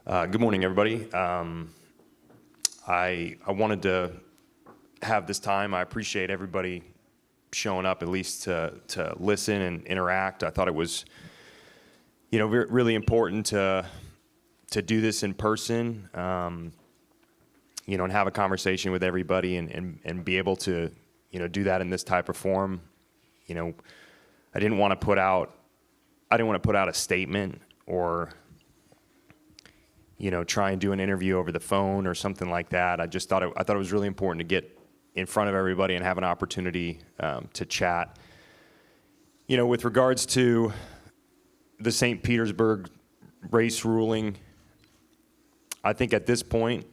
Good morning, everybody. I wanted to have this time. I appreciate everybody showing up at least to listen and interact. I thought it was, really important to do this in person, and have a conversation with everybody and be able to, do that in this type of form. I didn't want to put out a statement or try and do an interview over the phone or something like that. I thought it was really important to get in front of everybody and have an opportunity to chat. With regards to the St. Petersburg race ruling, I think at this point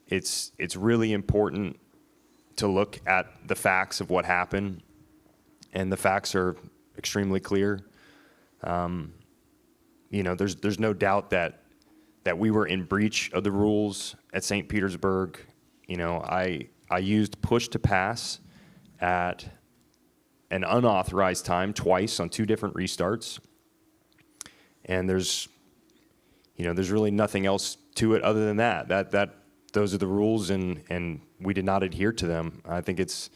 it's really important to look at the facts of what happened, and the facts are extremely clear. There's no doubt that we were in breach of the rules at St. Petersburg. I used push to pass at an unauthorized time twice on two different restarts. And there's really nothing else to it other than that those are the rules, and we did not adhere to them. I think it's,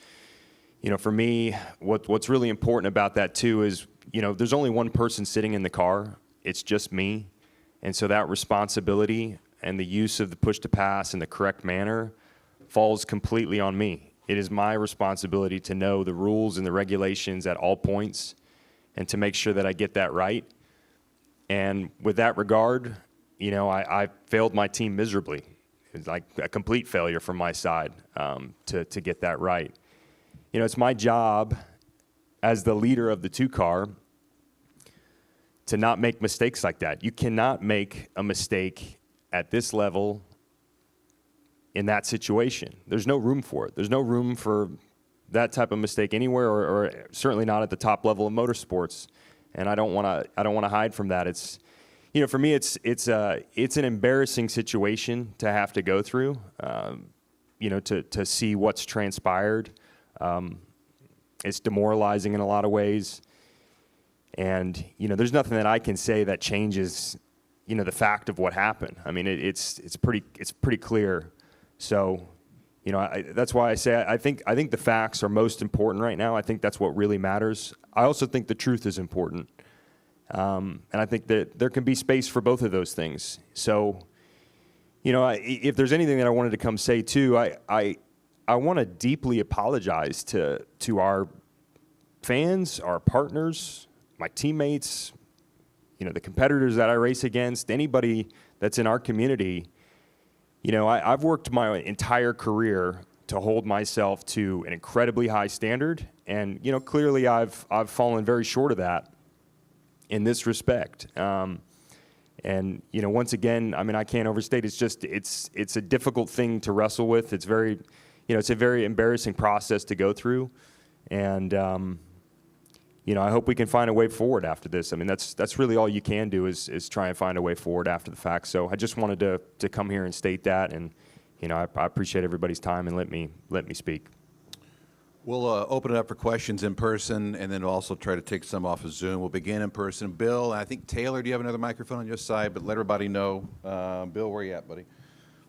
for me, what's really important about that too is, there's only one person sitting in the car. It's just me. And so that responsibility and the use of the push to pass in the correct manner falls completely on me. It is my responsibility to know the rules and the regulations at all points and to make sure that I get that right. And with that regard, I failed my team miserably. It's like a complete failure from my side to get that right. It's my job as the leader of the two car to not make mistakes like that. You cannot make a mistake at this level in that situation. There's no room for it. There's no room for that type of mistake anywhere, or certainly not at the top level of motorsports. And I don't want to hide from that. It's, for me, it's an embarrassing situation to have to go through. To see what's transpired. It's demoralizing in a lot of ways. And, there's nothing that I can say that changes, the fact of what happened. I mean, it's pretty clear. So, that's why I say I think the facts are most important right now. I think that's what really matters. I also think the truth is important. And I think that there can be space for both of those things. So, if there's anything that I wanted to come say too, I want to deeply apologize to our fans, our partners, my teammates, the competitors that I race against, anybody that's in our community. I've worked my entire career to hold myself to an incredibly high standard, and clearly I've fallen very short of that in this respect. And once again, I mean, I can't overstate. It's a difficult thing to wrestle with. It's very, it's a very embarrassing process to go through, and I hope we can find a way forward after this. I mean, that's really all you can do is try and find a way forward after the fact. So I just wanted to come here and state that, and I appreciate everybody's time and let me speak. We'll open it up for questions in person, and then we'll also try to take some off of Zoom. We'll begin in person. Bill, I think Taylor, do you have another microphone on your side? But let everybody know. Bill, where are you at, buddy?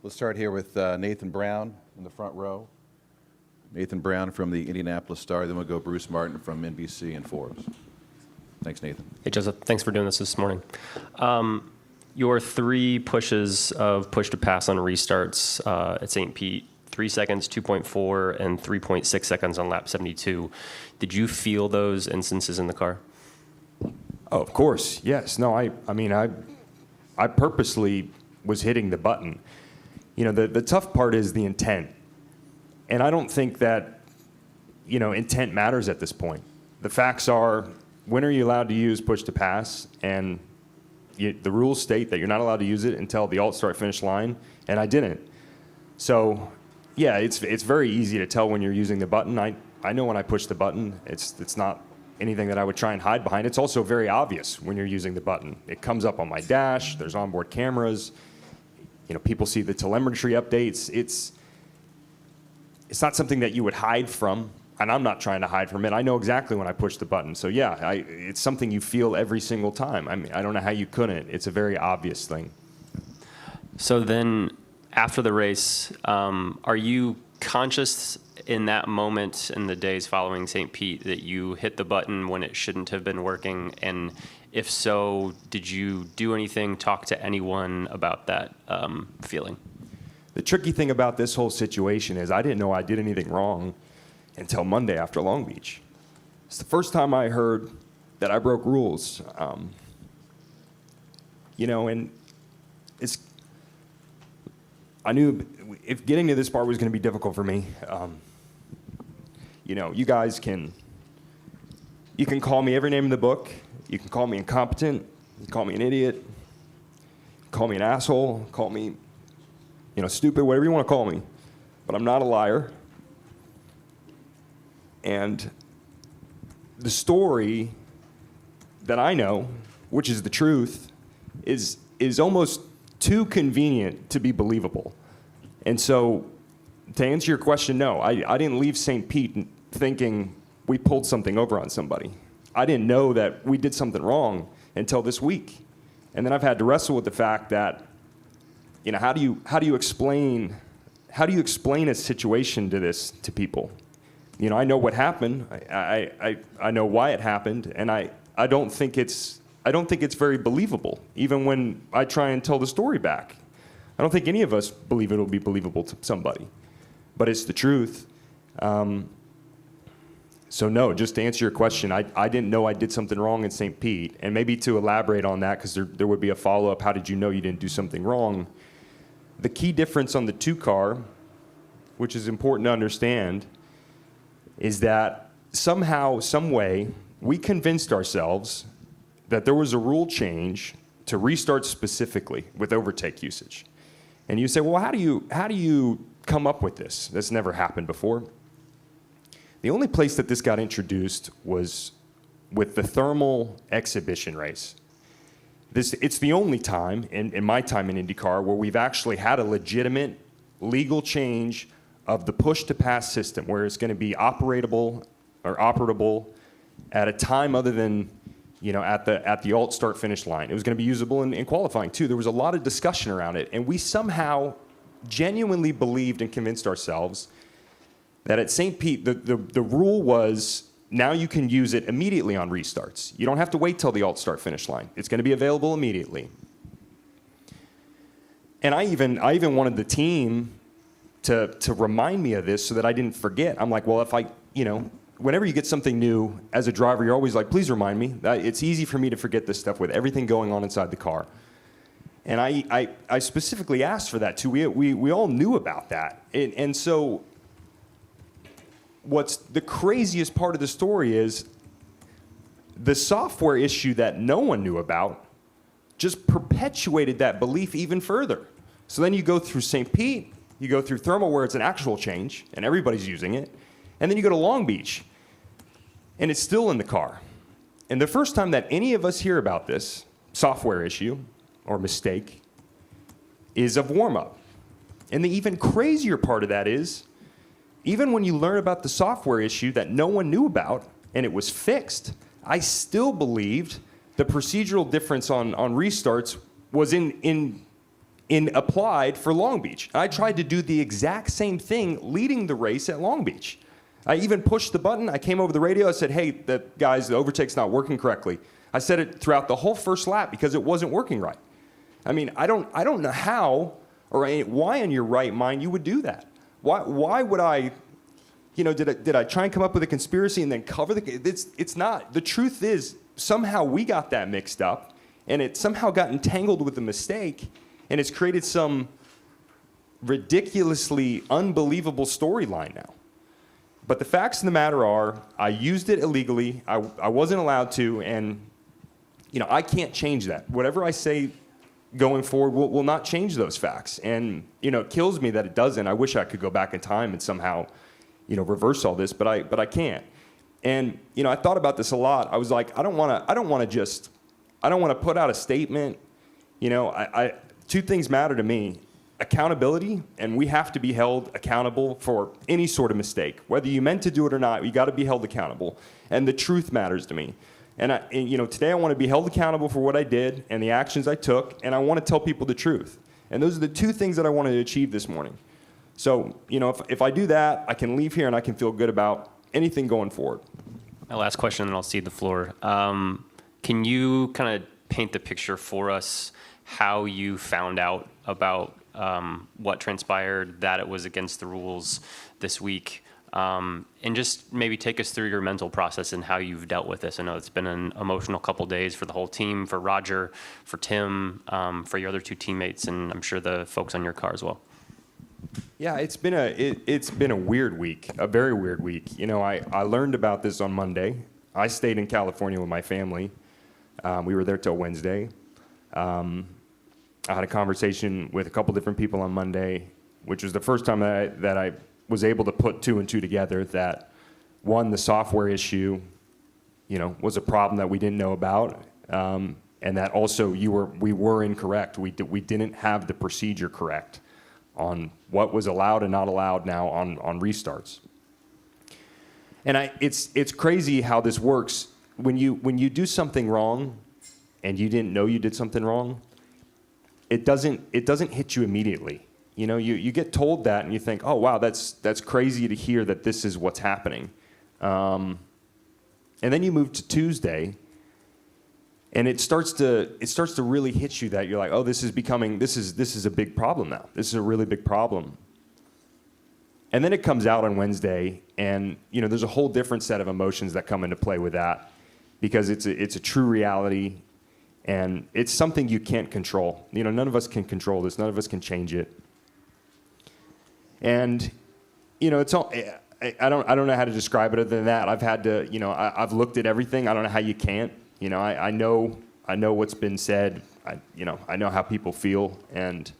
Let's start here with Nathan Brown in the front row. Nathan Brown from the Indianapolis Star. Then we'll go Bruce Martin from NBC and Forbes. Thanks, Nathan. Hey, Joseph. Thanks for doing this morning. Your three pushes of push to pass on restarts at St. Pete, 3 seconds, 2.4, and 3.6 seconds on lap 72. Did you feel those instances in the car? Oh, of course. Yes. No, I purposely was hitting the button. The tough part is the intent. And I don't think that, intent matters at this point. The facts are, when are you allowed to use push to pass? And the rules state that you're not allowed to use it until the alt-start finish line, and I didn't. So, yeah, it's very easy to tell when you're using the button. I know when I push the button. It's not anything that I would try and hide behind. It's also very obvious when you're using the button. It comes up on my dash. There's onboard cameras. People see the telemetry updates. It's not something that you would hide from, and I'm not trying to hide from it. I know exactly when I push the button. So, yeah, it's something you feel every single time. I mean, I don't know how you couldn't. It's a very obvious thing. So then after the race, are you conscious in that moment in the days following St. Pete that you hit the button when it shouldn't have been working? And if so, did you do anything, talk to anyone about that feeling? The tricky thing about this whole situation is I didn't know I did anything wrong until Monday after Long Beach. It's the first time I heard that I broke rules. And I knew if getting to this part was going to be difficult for me. You guys you can call me every name in the book. You can call me incompetent. You can call me an idiot. Call me an asshole. Call me, stupid, whatever you want to call me. But I'm not a liar. And the story that I know, which is the truth, is almost too convenient to be believable. And so, to answer your question, no, I didn't leave St. Pete thinking we pulled something over on somebody. I didn't know that we did something wrong until this week. And then I've had to wrestle with the fact that, how do you explain a situation to people? I know what happened. I know why it happened, and I don't think it's very believable, even when I try and tell the story back. I don't think any of us believe it'll be believable to somebody, but it's the truth. So no, just to answer your question, I didn't know I did something wrong in St. Pete, and maybe to elaborate on that, because there would be a follow-up, how did you know you didn't do something wrong? The key difference on the 2 car, which is important to understand, is that somehow, some way, we convinced ourselves that there was a rule change to restart specifically with overtake usage. And you say, well, how do you come up with this? That's never happened before. The only place that this got introduced was with the thermal exhibition race. It's the only time, in my time in IndyCar, where we've actually had a legitimate legal change of the push-to-pass system, where it's going to be operable at a time other than at the alt start finish line. It was going to be usable in qualifying too. There was a lot of discussion around it, and we somehow genuinely believed and convinced ourselves that at St. Pete the rule was now you can use it immediately on restarts. You don't have to wait till the alt start finish line. It's going to be available immediately. And I even wanted the team to remind me of this so that I didn't forget. I'm like, well, if whenever you get something new as a driver, you're always like, please remind me. It's easy for me to forget this stuff with everything going on inside the car. And I specifically asked for that too. We all knew about that. And so what's the craziest part of the story is the software issue that no one knew about just perpetuated that belief even further. So then you go through St. Pete, you go through thermal where it's an actual change and everybody's using it. And then you go to Long Beach, and it's still in the car. And the first time that any of us hear about this software issue or mistake is of warm-up. And the even crazier part of that is, even when you learn about the software issue that no one knew about, and it was fixed, I still believed the procedural difference on restarts was in applied for Long Beach. I tried to do the exact same thing leading the race at Long Beach. I even pushed the button. I came over the radio. I said, hey, the overtake's not working correctly. I said it throughout the whole first lap because it wasn't working right. I mean, I don't know how or why in your right mind you would do that. Why would I, did I try and come up with a conspiracy and then cover it's not. The truth is, somehow we got that mixed up, and it somehow got entangled with the mistake, and it's created some ridiculously unbelievable storyline now. But the facts of the matter are, I used it illegally. I wasn't allowed to, and I can't change that. Whatever I say going forward will not change those facts. And it kills me that it doesn't. I wish I could go back in time and somehow reverse all this, but I can't. And I thought about this a lot. I was like, I don't want to put out a statement. Two things matter to me: accountability, and we have to be held accountable for any sort of mistake, whether you meant to do it or not. You got to be held accountable, and the truth matters to me. And today I want to be held accountable for what I did and the actions I took, and I want to tell people the truth. And those are the two things that I wanted to achieve this morning. So, if I do that, I can leave here and I can feel good about anything going forward. My last question, and I'll cede the floor. Can you kind of paint the picture for us how you found out about what transpired, that it was against the rules this week, and just maybe take us through your mental process and how you've dealt with this? I know it's been an emotional couple days for the whole team, for Roger, for Tim, for your other two teammates, and I'm sure the folks on your car as well. Yeah, it's been a weird week, a very weird week. I learned about this on Monday. I stayed in California with my family. We were there till Wednesday. I had a conversation with a couple different people on Monday, which was the first time that I was able to put two and two together, that one, the software issue, was a problem that we didn't know about, and that also we were incorrect. We didn't have the procedure correct on what was allowed and not allowed now on restarts. And it's crazy how this works. When you do something wrong and you didn't know you did something wrong, it doesn't hit you immediately. You get told that and you think, oh wow, that's crazy to hear that this is what's happening. And then you move to Tuesday, and it starts to really hit you that you're like, oh, this is a big problem now. This is a really big problem. And then it comes out on Wednesday, and there's a whole different set of emotions that come into play with that, because it's a true reality, and it's something you can't control. None of us can control this. None of us can change it. And it's all. I don't know how to describe it other than that. I've had to. I've looked at everything. I don't know how you can't. I know what's been said. I know how people feel, and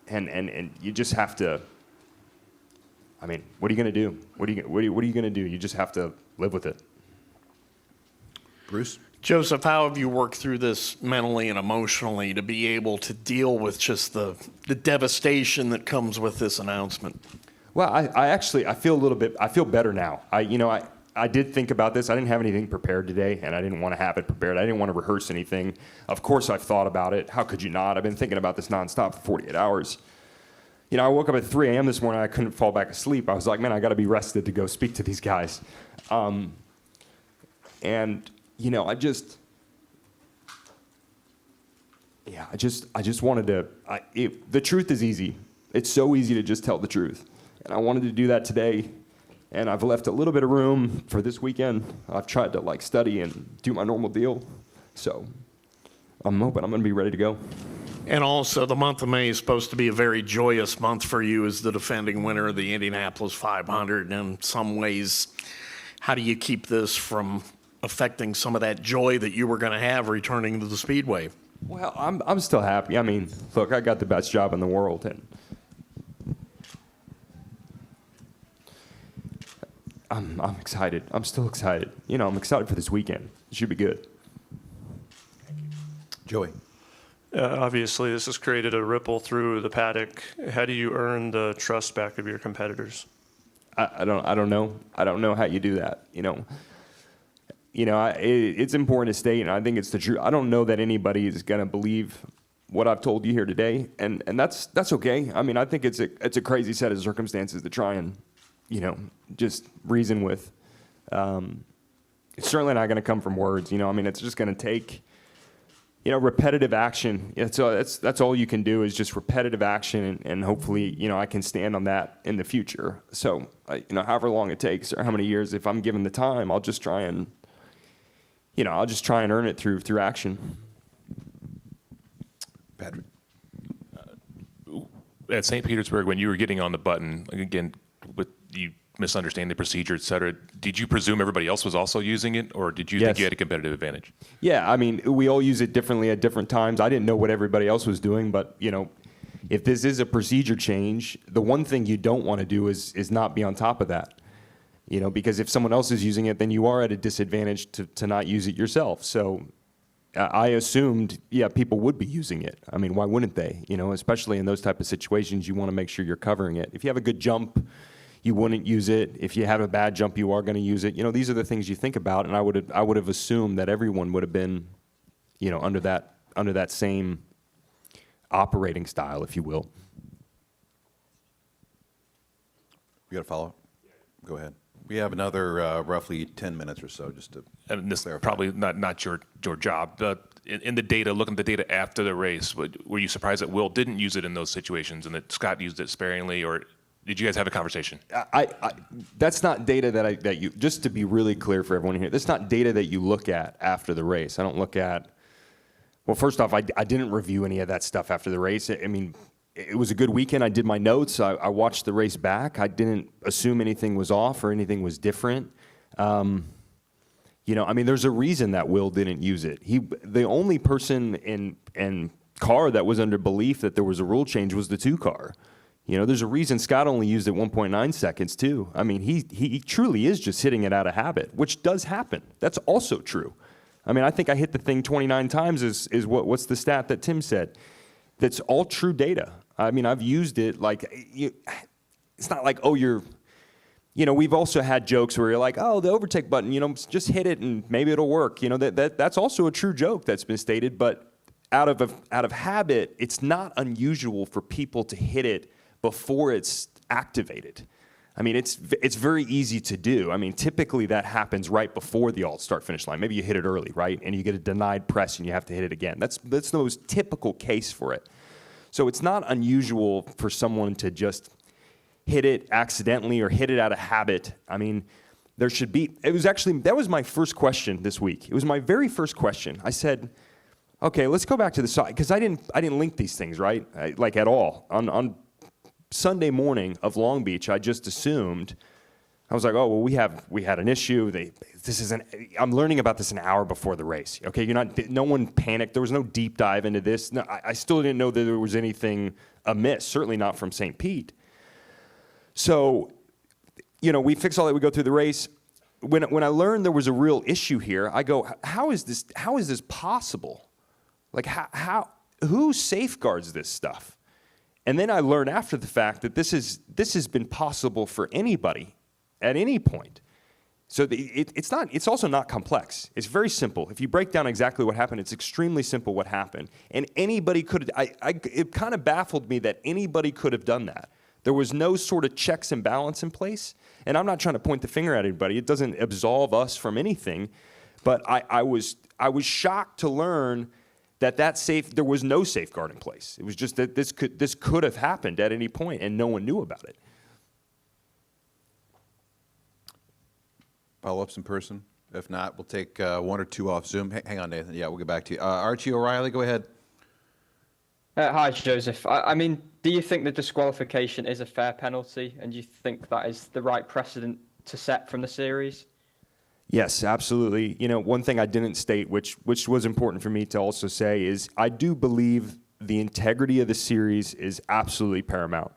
you just have to. I mean, what are you going to do? What are you going to do? You just have to live with it. Bruce? Joseph, how have you worked through this mentally and emotionally to be able to deal with just the devastation that comes with this announcement? Well, I feel better now. I did think about this. I didn't have anything prepared today, and I didn't want to have it prepared. I didn't want to rehearse anything. Of course, I've thought about it. How could you not? I've been thinking about this nonstop for 48 hours. I woke up at 3 a.m. this morning. I couldn't fall back asleep. I was like, man, I got to be rested to go speak to these guys. I just wanted to. The truth is easy. It's so easy to just tell the truth, and I wanted to do that today. And I've left a little bit of room for this weekend. I've tried to study and do my normal deal, so I'm hoping I'm going to be ready to go. And also, the month of May is supposed to be a very joyous month for you as the defending winner of the Indianapolis 500. And in some ways, how do you keep this from affecting some of that joy that you were going to have returning to the Speedway? Well, I'm still happy. I mean, look, I got the best job in the world, and I'm excited. I'm still excited. I'm excited for this weekend. It should be good. Joey? Obviously, this has created a ripple through the paddock. How do you earn the trust back of your competitors? I don't know. I don't know how you do that. It's important to state, and I think it's the truth. I don't know that anybody is going to believe what I've told you here today, and that's okay. I mean, I think it's a crazy set of circumstances to try and just reason with. It's certainly not going to come from words. It's just going to take repetitive action. That's all you can do is just repetitive action, and hopefully, I can stand on that in the future. So, however long it takes or how many years, if I'm given the time, I'll just try and, earn it through action. Patrick? At St. Petersburg, when you were getting on the button, again, with you misunderstanding the procedure, et cetera, did you presume everybody else was also using it, or did you think you had a competitive advantage? Yeah, I mean, we all use it differently at different times. I didn't know what everybody else was doing, but, if this is a procedure change, the one thing you don't want to do is not be on top of that. Because if someone else is using it, then you are at a disadvantage to not use it yourself. So I assumed, people would be using it. I mean, why wouldn't they? Especially in those type of situations, you want to make sure you're covering it. If you have a good jump, you wouldn't use it. If you have a bad jump, you are going to use it. These are the things you think about, and I would have assumed that everyone would have been, under that same operating style, if you will. You got a follow-up? Go ahead. We have another roughly 10 minutes or so just to And this is clarify. probably not your job, but in the data, looking at the data after the race, were you surprised that Will didn't use it in those situations and that Scott used it sparingly, or did you guys have a conversation? That's not data that you, just to be really clear for everyone here, that's not data that you look at after the race. I don't look at, well, first off, I didn't review any of that stuff after the race. I mean, it was a good weekend. I did my notes. I watched the race back. I didn't assume anything was off or anything was different. You know, I mean, there's a reason that Will didn't use it. The only person in car that was under belief that there was a rule change was the 2 car. You know, there's a reason Scott only used it 1.9 seconds too. I mean, he truly is just hitting it out of habit, which does happen. That's also true. I mean, I think I hit the thing 29 times is what's the stat that Tim said. That's all true data. I mean, I've used it like, it's not like, oh, you know, we've also had jokes where you're like, oh, the overtake button, you know, just hit it and maybe it'll work. You know, that's also a true joke that's been stated, but out of habit, it's not unusual for people to hit it before it's activated. I mean, it's very easy to do. I mean, typically that happens right before the alt-start finish line. Maybe you hit it early, right? And you get a denied press and you have to hit it again. That's the most typical case for it. So it's not unusual for someone to just hit it accidentally or hit it out of habit. I mean, there should be, that was my first question this week. It was my very first question. I said, okay, let's go back to the side, because I didn't link these things, right? Like at all. On Sunday morning of Long Beach, I just assumed, I was like, oh, well, we had an issue. I'm learning about this an hour before the race. Okay, no one panicked. There was no deep dive into this. No, I still didn't know that there was anything amiss, certainly not from St. Pete. So, you know, we fix all that, we go through the race. When I learned there was a real issue here, I go, how is this possible? Like, who safeguards this stuff? And then I learned after the fact that this has been possible for anybody at any point. So it's also not complex. It's very simple. If you break down exactly what happened, it's extremely simple what happened. And anybody could, it kind of baffled me that anybody could have done that. There was no sort of checks and balance in place. And I'm not trying to point the finger at anybody. It doesn't absolve us from anything. But I was shocked to learn that there was no safeguard in place. It was just that this could have happened at any point, and no one knew about it. Follow-ups in person? If not, we'll take 1 or 2 off Zoom. Hang on, Nathan. Yeah, we'll get back to you. Archie O'Reilly, go ahead. Hi, Joseph. I mean, do you think the disqualification is a fair penalty, and do you think that is the right precedent to set from the series? Yes, absolutely. You know, one thing I didn't state, which was important for me to also say, is I do believe the integrity of the series is absolutely paramount.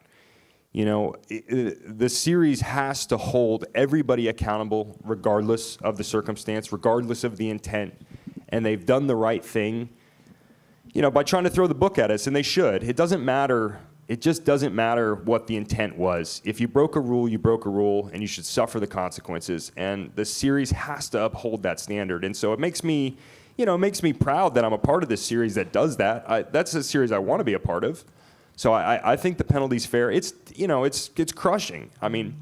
You know, the series has to hold everybody accountable regardless of the circumstance, regardless of the intent, and they've done the right thing, you know, by trying to throw the book at us, and they should. It doesn't matter. It just doesn't matter what the intent was. If you broke a rule, you broke a rule, and you should suffer the consequences. And the series has to uphold that standard. And so it makes me, proud that I'm a part of this series that does that. That's a series I want to be a part of. So I think the penalty's fair. It's crushing. I mean,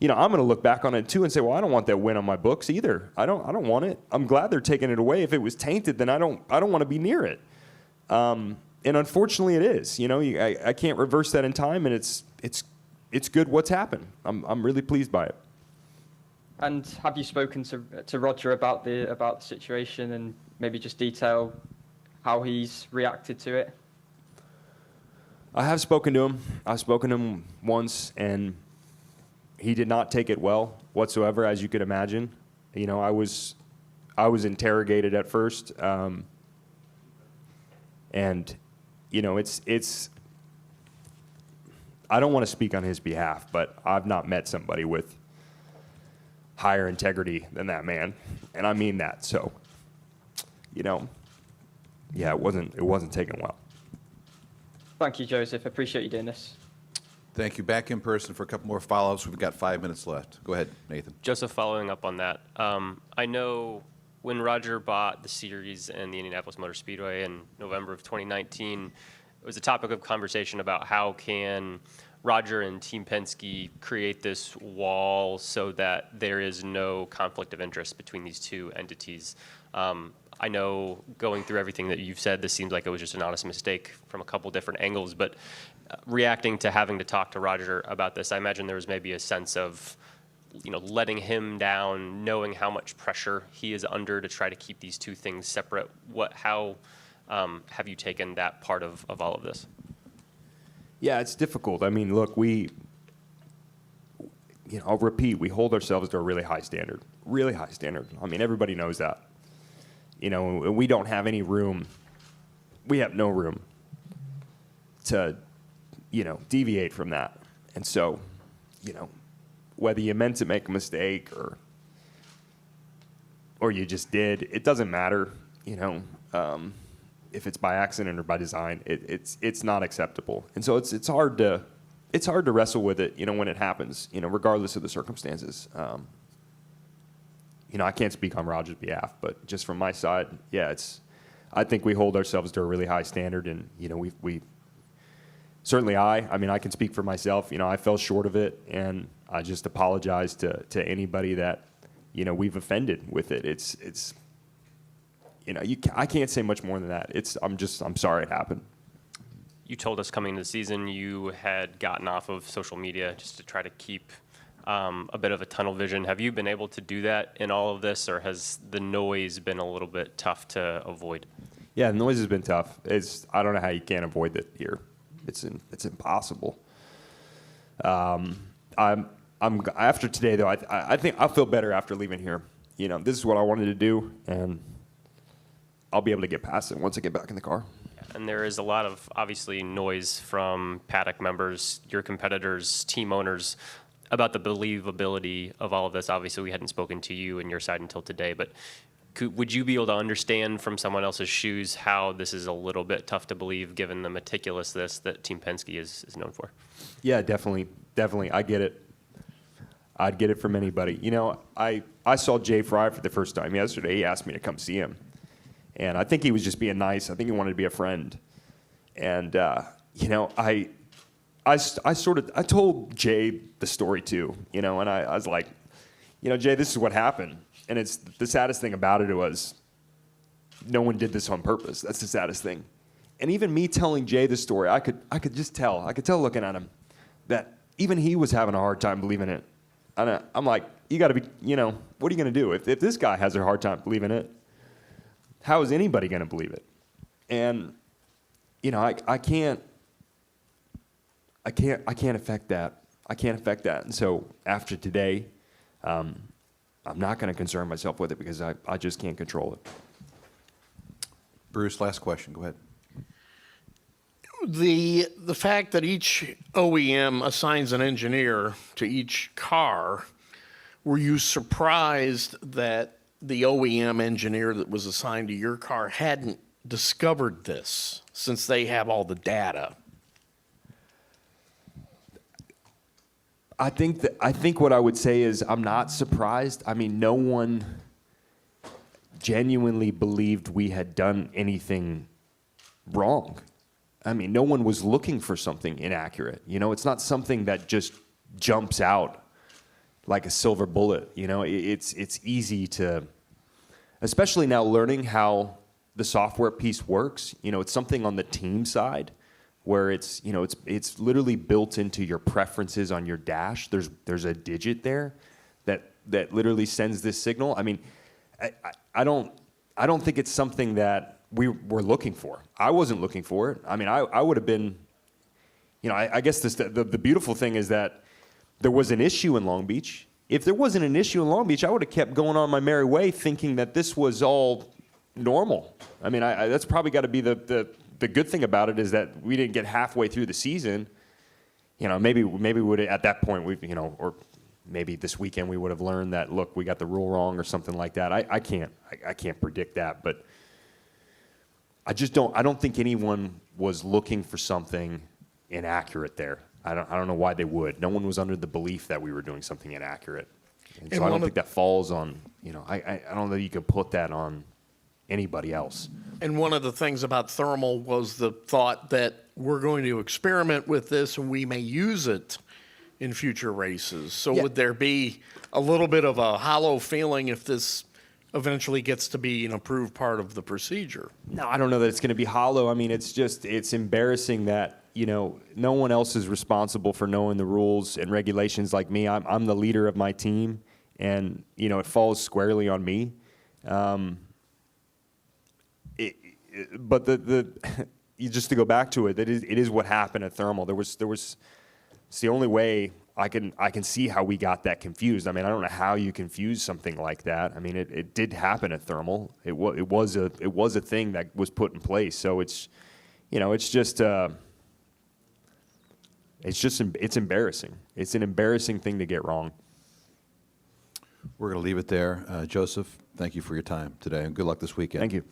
I'm going to look back on it too and say, well, I don't want that win on my books either. I don't want it. I'm glad they're taking it away. If it was tainted, then I don't want to be near it. And unfortunately, it is. I can't reverse that in time, and it's good what's happened. I'm really pleased by it. And have you spoken to Roger about the situation and maybe just detail how he's reacted to it? I have spoken to him. I've spoken to him once, and he did not take it well whatsoever, as you could imagine. I was interrogated at first, and it's. I don't want to speak on his behalf, but I've not met somebody with higher integrity than that man, and I mean that. So, yeah, it wasn't taken well. Thank you, Joseph. Appreciate you doing this. Thank you. Back in person for a couple more follow-ups. We've got 5 minutes left. Go ahead, Nathan. Joseph, following up on that, I know when Roger bought the series and the Indianapolis Motor Speedway in November of 2019, it was a topic of conversation about how can Roger and Team Penske create this wall so that there is no conflict of interest between these two entities. I know going through everything that you've said, this seems like it was just an honest mistake from a couple different angles, but reacting to having to talk to Roger about this, I imagine there was maybe a sense of, letting him down, knowing how much pressure he is under to try to keep these two things separate. How have you taken that part of all of this? Yeah, it's difficult. I mean, look, I'll repeat, we hold ourselves to a really high standard. Really high standard. I mean, everybody knows that. We don't have any room. We have no room to, deviate from that. And so, whether you meant to make a mistake or you just did, it doesn't matter, if it's by accident or by design, it's not acceptable. And so it's hard to wrestle with it, when it happens, regardless of the circumstances. I can't speak on Roger's behalf, but just from my side, yeah, I think we hold ourselves to a really high standard, and we certainly I can speak for myself. I fell short of it, and I just apologize to anybody that we've offended with it. It's I can't say much more than that. I'm sorry it happened. You told us coming into the season you had gotten off of social media just to try to keep a bit of a tunnel vision. Have you been able to do that in all of this, or has the noise been a little bit tough to avoid? Yeah, the noise has been tough. I don't know how you can't avoid it here. It's impossible. I'm after today though. I think I'll feel better after leaving here. This is what I wanted to do, and I'll be able to get past it once I get back in the car. And there is a lot of, obviously, noise from paddock members, your competitors, team owners, about the believability of all of this. Obviously, we hadn't spoken to you and your side until today, but would you be able to understand from someone else's shoes how this is a little bit tough to believe given the meticulousness that Team Penske is known for? Yeah, definitely. I get it. I'd get it from anybody. I saw Jay Fry for the first time yesterday. He asked me to come see him. And I think he was just being nice. I think he wanted to be a friend. And, I told Jay the story too, and I was like, Jay, this is what happened. And it's the saddest thing about it was no one did this on purpose. That's the saddest thing. And even me telling Jay the story, I could just tell. I could tell looking at him that even he was having a hard time believing it. And I'm like, you got to be, what are you going to do? If this guy has a hard time believing it, how is anybody going to believe it? And, I can't affect that. I can't affect that. And so after today, I'm not going to concern myself with it because I just can't control it. Bruce, last question. Go ahead. The fact that each OEM assigns an engineer to each car, were you surprised that the OEM engineer that was assigned to your car hadn't discovered this since they have all the data? I think what I would say is I'm not surprised. I mean, no one genuinely believed we had done anything wrong. I mean, no one was looking for something inaccurate. It's not something that just jumps out like a silver bullet. It's easy to, especially now learning how the software piece works. It's something on the team side where it's literally built into your preferences on your dash. There's a digit there that literally sends this signal. I mean, I don't think it's something that we were looking for. I wasn't looking for it. I mean, I would have been, I guess the beautiful thing is that there was an issue in Long Beach. If there wasn't an issue in Long Beach, I would have kept going on my merry way thinking that this was all normal. I mean, that's probably got to be the good thing about it is that we didn't get halfway through the season. Maybe we would have, at that point, or maybe this weekend we would have learned that, look, we got the rule wrong or something like that. I can't predict that, but I don't think anyone was looking for something inaccurate there. I don't know why they would. No one was under the belief that we were doing something inaccurate. And so I don't think that falls on, I don't know that you could put that on anybody else. And one of the things about thermal was the thought that we're going to experiment with this and we may use it in future races. So Yeah. would there be a little bit of a hollow feeling if this eventually gets to be an approved part of the procedure? No, I don't know that it's going to be hollow. I mean, it's embarrassing that, no one else is responsible for knowing the rules and regulations like me. I'm the leader of my team, and, it falls squarely on me. But just to go back to it, it is what happened at Thermal. It's the only way I can see how we got that confused. I mean, I don't know how you confuse something like that. I mean, it did happen at Thermal. It was a thing that was put in place. So it's embarrassing. It's an embarrassing thing to get wrong. We're going to leave it there. Joseph, thank you for your time today, and good luck this weekend. Thank you.